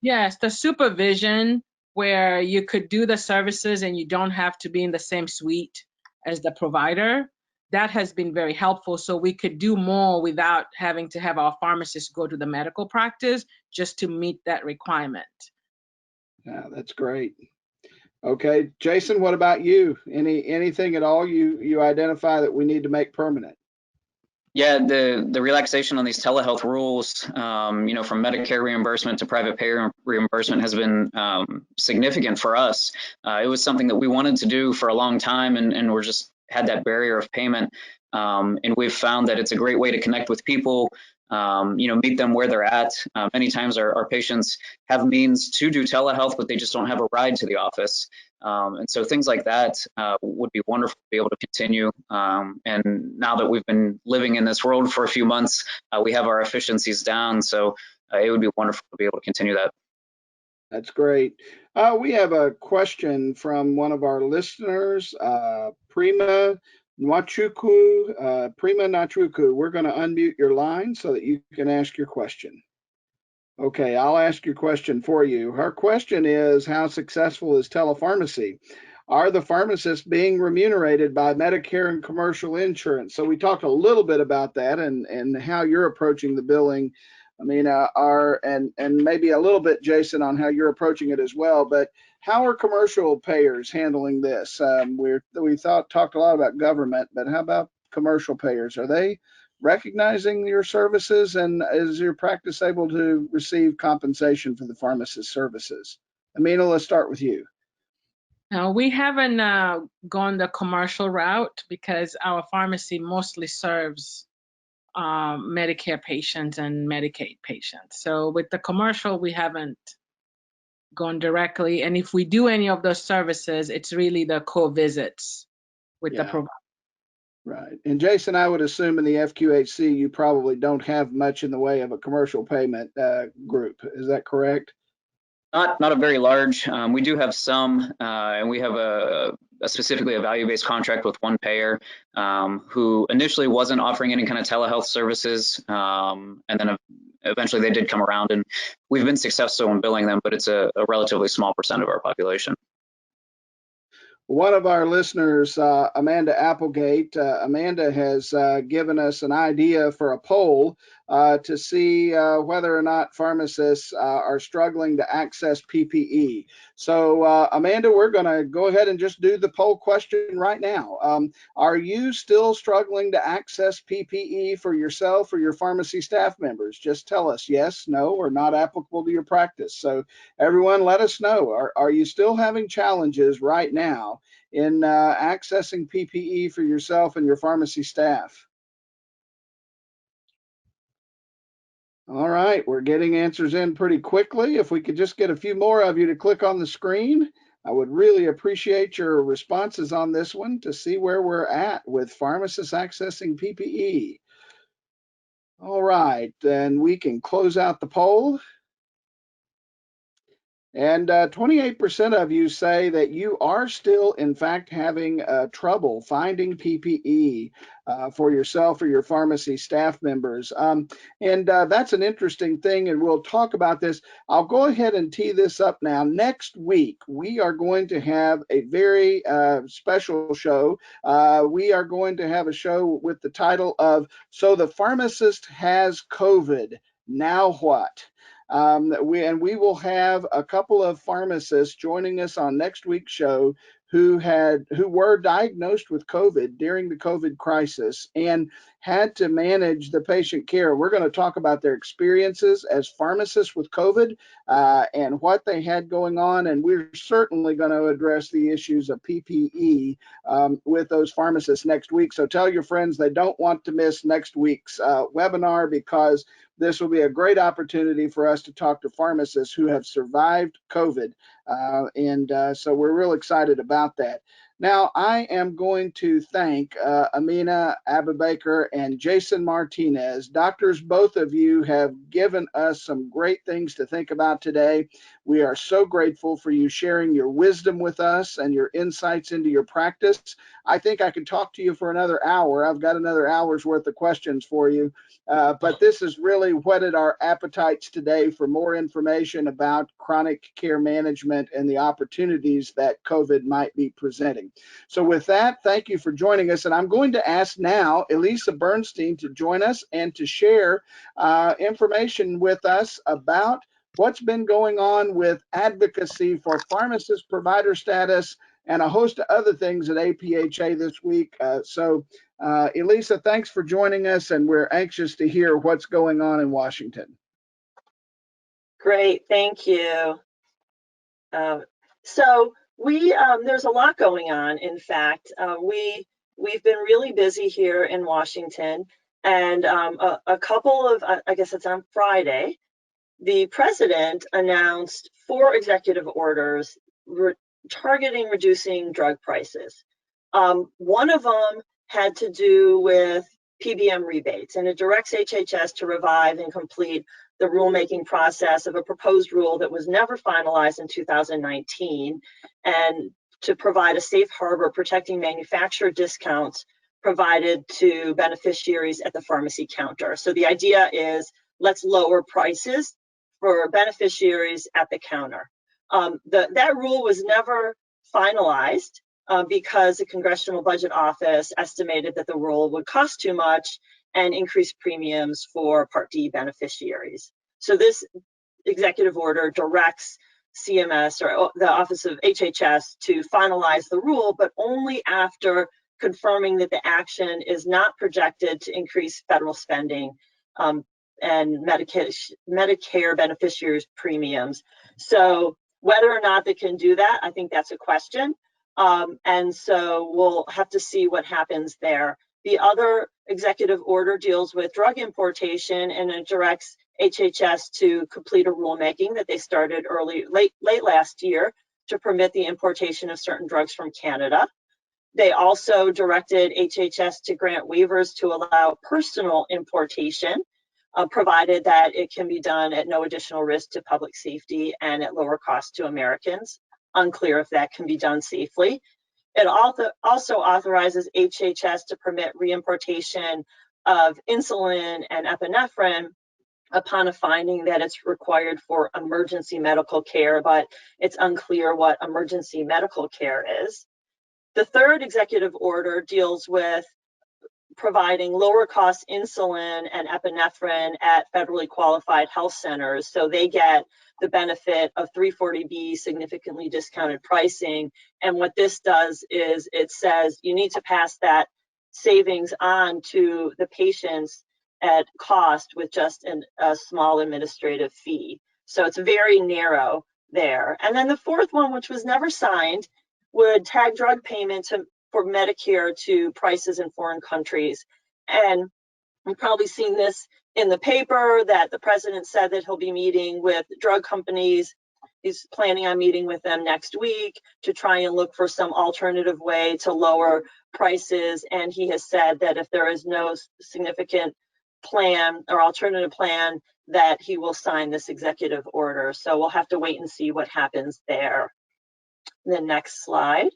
Yes, the supervision where you could do the services and you don't have to be in the same suite as the provider, that has been very helpful. So we could do more without having to have our pharmacists go to the medical practice just to meet that requirement. Yeah, that's great. Okay, Jason, what about you? Anything at all you identify that we need to make permanent? Yeah, the relaxation on these telehealth rules, you know, from Medicare reimbursement to private payer reimbursement has been significant for us. It was something that we wanted to do for a long time, and we're just had that barrier of payment. And we've found that it's a great way to connect with people, you know, meet them where they're at. Many times our patients have means to do telehealth, but they just don't have a ride to the office. And so things like that would be wonderful to be able to continue. And now that we've been living in this world for a few months, we have our efficiencies down. So it would be wonderful to be able to continue that. That's great. We have a question from one of our listeners, Prima Nwachuku. Prima Nwachuku, we're going to unmute your line so that you can ask your question. Okay, I'll ask your question for you. Her question is, how successful is telepharmacy? Are the pharmacists being remunerated by Medicare and commercial insurance? So we talked a little bit about that and how you're approaching the billing. I mean, and maybe a little bit, Jason, on how you're approaching it as well. But how are commercial payers handling this? We talked a lot about government, but how about commercial payers? Are they recognizing your services, and is your practice able to receive compensation for the pharmacist services? Amina, let's start with you. We haven't gone the commercial route because our pharmacy mostly serves Medicare patients and Medicaid patients. So with the commercial, we haven't gone directly. And if we do any of those services, it's really the co-visits with the provider. Right. And Jason, I would assume in the FQHC, you probably don't have much in the way of a commercial payment group. Is that correct? Not a very large. We do have some, and we have specifically a value-based contract with one payer who initially wasn't offering any kind of telehealth services, and then eventually they did come around, and we've been successful in billing them, but it's a relatively small percent of our population. One of our listeners, Amanda Applegate, Amanda has given us an idea for a poll to see whether or not pharmacists are struggling to access PPE. So Amanda, we're going to go ahead and just do the poll question right now. Are you still struggling to access PPE for yourself or your pharmacy staff members? Just tell us yes, no, or not applicable to your practice. So everyone, let us know. Are you still having challenges right now in accessing PPE for yourself and your pharmacy staff? All right, we're getting answers in pretty quickly. If we could just get a few more of you to click on the screen, I would really appreciate your responses on this one to see where we're at with pharmacists accessing PPE. All right, then we can close out the poll. And 28% of you say that you are still, in fact, having trouble finding PPE for yourself or your pharmacy staff members. And that's an interesting thing, and we'll talk about this. I'll go ahead and tee this up now. Next week, we are going to have a very special show. We are going to have a show with the title of "So the Pharmacist Has COVID. Now What?" We will have a couple of pharmacists joining us on next week's show who were diagnosed with COVID during the COVID crisis and had to manage the patient care. We're going to talk about their experiences as pharmacists with COVID and what they had going on, and we're certainly going to address the issues of PPE with those pharmacists next week. So tell your friends they don't want to miss next week's webinar, because this will be a great opportunity for us to talk to pharmacists who have survived COVID. So we're real excited about that. Now, I am going to thank Amina Abubaker and Jason Martinez. Doctors, both of you have given us some great things to think about today. We are so grateful for you sharing your wisdom with us and your insights into your practice. I think I could talk to you for another hour. I've got another hour's worth of questions for you. But this has really whetted our appetites today for more information about chronic care management and the opportunities that COVID might be presenting. So with that, thank you for joining us. And I'm going to ask now Elisa Bernstein to join us and to share information with us about what's been going on with advocacy for pharmacist provider status and a host of other things at APhA this week. Elisa, thanks for joining us, and we're anxious to hear what's going on in Washington. Great, thank you. There's a lot going on. In fact, we've been really busy here in Washington, and a couple of, I guess it's on Friday, the president announced 4 executive orders targeting reducing drug prices. One of them had to do with PBM rebates, and it directs HHS to revive and complete the rulemaking process of a proposed rule that was never finalized in 2019, and to provide a safe harbor protecting manufacturer discounts provided to beneficiaries at the pharmacy counter. So the idea is, let's lower prices for beneficiaries at the counter. That rule was never finalized because the Congressional Budget Office estimated that the rule would cost too much and increase premiums for Part D beneficiaries. So this executive order directs CMS, or the Office of HHS, to finalize the rule, but only after confirming that the action is not projected to increase federal spending and Medicare beneficiaries' premiums. So whether or not they can do that, I think that's a question. And so we'll have to see what happens there. The other executive order deals with drug importation, and it directs HHS to complete a rulemaking that they started late last year to permit the importation of certain drugs from Canada. They also directed HHS to grant waivers to allow personal importation, provided that it can be done at no additional risk to public safety and at lower cost to Americans. Unclear if that can be done safely. It also authorizes HHS to permit reimportation of insulin and epinephrine upon a finding that it's required for emergency medical care, but it's unclear what emergency medical care is. The third executive order deals with providing lower cost insulin and epinephrine at federally qualified health centers, so they get the benefit of 340B significantly discounted pricing. And what this does is it says you need to pass that savings on to the patients at cost with just a small administrative fee. So it's very narrow there. And then the fourth one, which was never signed, would tag drug payments for Medicare to prices in foreign countries. And you've probably seen this in the paper that the president said that he'll be meeting with drug companies. He's planning on meeting with them next week to try and look for some alternative way to lower prices. And he has said that if there is no significant plan or alternative plan that he will sign this executive order. So we'll have to wait and see what happens there. The next slide.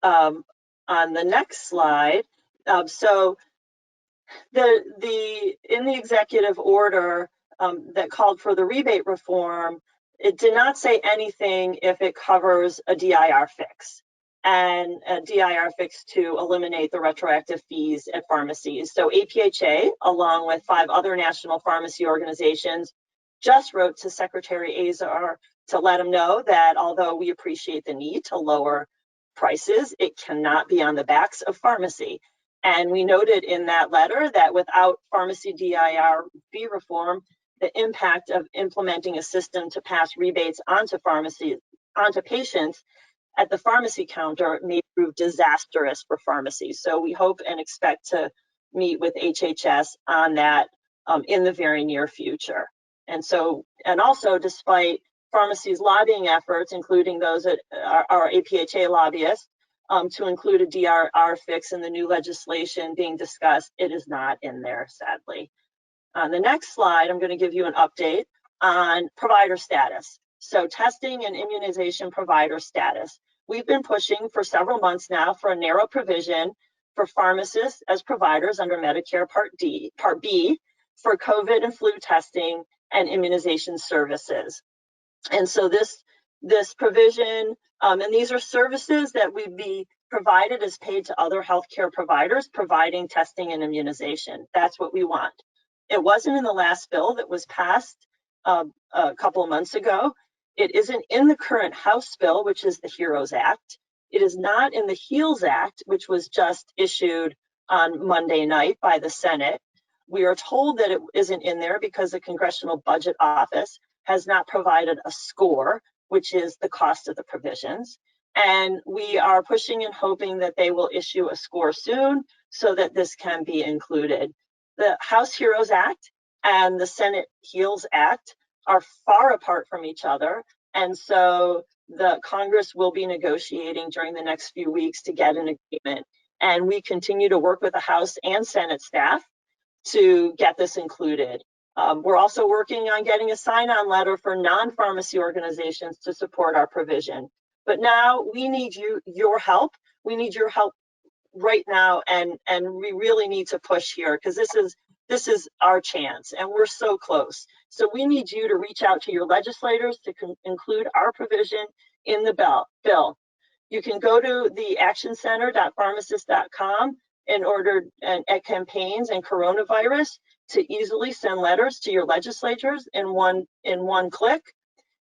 On the next slide, so in the executive order that called for the rebate reform, it did not say anything if it covers a DIR fix, and a DIR fix to eliminate the retroactive fees at pharmacies. So APhA, along with 5 other national pharmacy organizations, just wrote to Secretary Azar to let him know that although we appreciate the need to lower prices, it cannot be on the backs of pharmacy. And we noted in that letter that without pharmacy DIR fee reform, the impact of implementing a system to pass rebates onto patients at the pharmacy counter may prove disastrous for pharmacies. So we hope and expect to meet with HHS on that in the very near future. And also, despite pharmacies' lobbying efforts, including those that are APhA lobbyists, to include a DIR fix in the new legislation being discussed, it is not in there, sadly. On the next slide, I'm going to give you an update on provider status. So testing and immunization provider status. We've been pushing for several months now for a narrow provision for pharmacists as providers under Medicare Part B for COVID and flu testing and immunization services. And so this provision, and these are services that would be provided as paid to other healthcare providers providing testing and immunization. That's what we want. It wasn't in the last bill that was passed a couple of months ago. It isn't in the current House bill, which is the HEROES Act. It is not in the HEALS Act, which was just issued on Monday night by the Senate. We are told that it isn't in there because the Congressional Budget Office has not provided a score, which is the cost of the provisions. And we are pushing and hoping that they will issue a score soon so that this can be included. The House HEROES Act and the Senate HEALS Act are far apart from each other. And so the Congress will be negotiating during the next few weeks to get an agreement. And we continue to work with the House and Senate staff to get this included. We're also working on getting a sign-on letter for non-pharmacy organizations to support our provision. But now we need your help. We need your help right now, and we really need to push here because this is our chance, and we're so close. So we need you to reach out to your legislators to include our provision in the bill. You can go to the actioncenter.pharmacist.com in order at campaigns and coronavirus to easily send letters to your legislators in one click.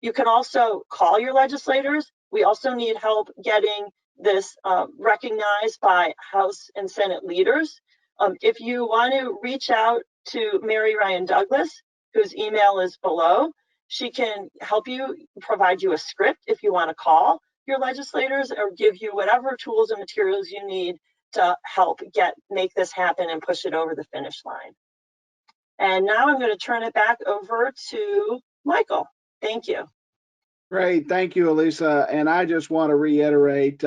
You can also call your legislators. We also need help getting this recognized by House and Senate leaders. If you want to reach out to Mary Ryan Douglas, whose email is below, she can help you, provide you a script if you want to call your legislators or give you whatever tools and materials you need to help make this happen and push it over the finish line. And now I'm going to turn it back over to Michael. Thank you. Great, thank you, Elisa. And I just want to reiterate,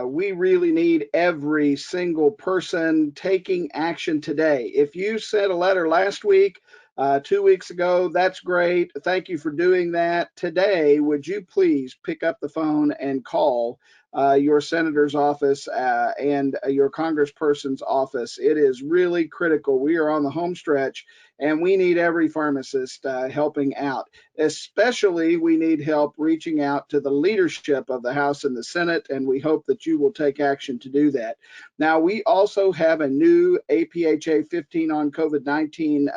we really need every single person taking action today. If you sent a letter last week, 2 weeks ago, that's great. Thank you for doing that. Today, would you please pick up the phone and call your senator's office and your congressperson's office? It is really critical. We are on the home stretch, and we need every pharmacist helping out. Especially, we need help reaching out to the leadership of the House and the Senate, and we hope that you will take action to do that. Now, we also have a new APhA 15 on COVID-19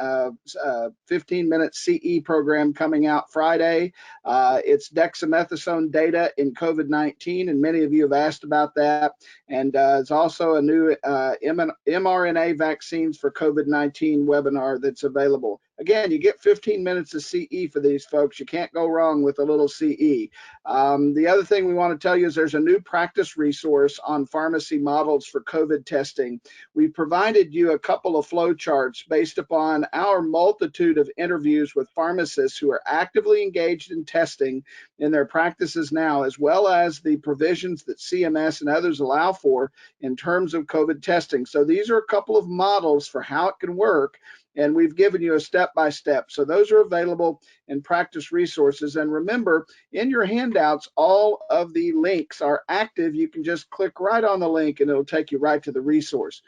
15-minute CE program coming out Friday. It's dexamethasone data in COVID-19, and many of you have asked about that. And it's also a new mRNA vaccines for COVID-19 webinar that's available. Again, you get 15 minutes of CE for these folks. You can't go wrong with a little CE. The other thing we want to tell you is there's a new practice resource on pharmacy models for COVID testing. We provided you a couple of flow charts based upon our multitude of interviews with pharmacists who are actively engaged in testing in their practices now, as well as the provisions that CMS and others allow for in terms of COVID testing. So these are a couple of models for how it can work, and we've given you a step-by-step. So those are available in practice resources. And remember, in your handouts, all of the links are active. You can just click right on the link and it'll take you right to the resource.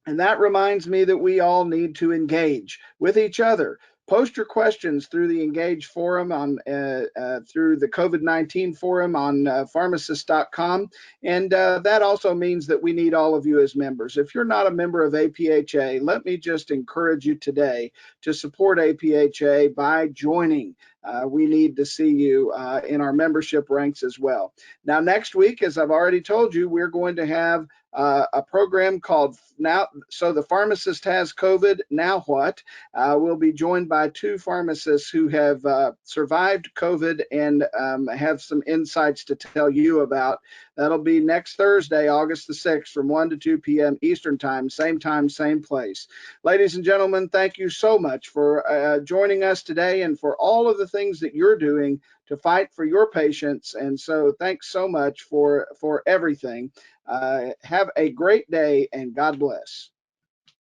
And that reminds me that we all need to engage with each other. Post your questions through the Engage forum on through the COVID-19 forum on pharmacists.com, and that also means that we need all of you as members. If you're not a member of APHA, let me just encourage you today to support APHA by joining. We need to see you in our membership ranks as well. Now, next week, as I've already told you, we're going to have a program called Now, so the pharmacist has COVID, now what? We'll be joined by two pharmacists who have survived COVID and have some insights to tell you about. That'll be next Thursday, August the 6th from 1 to 2 p.m. Eastern time, same place. Ladies and gentlemen, thank you so much for joining us today and for all of the things that you're doing to fight for your patients. And so thanks so much for everything. Have a great day and God bless.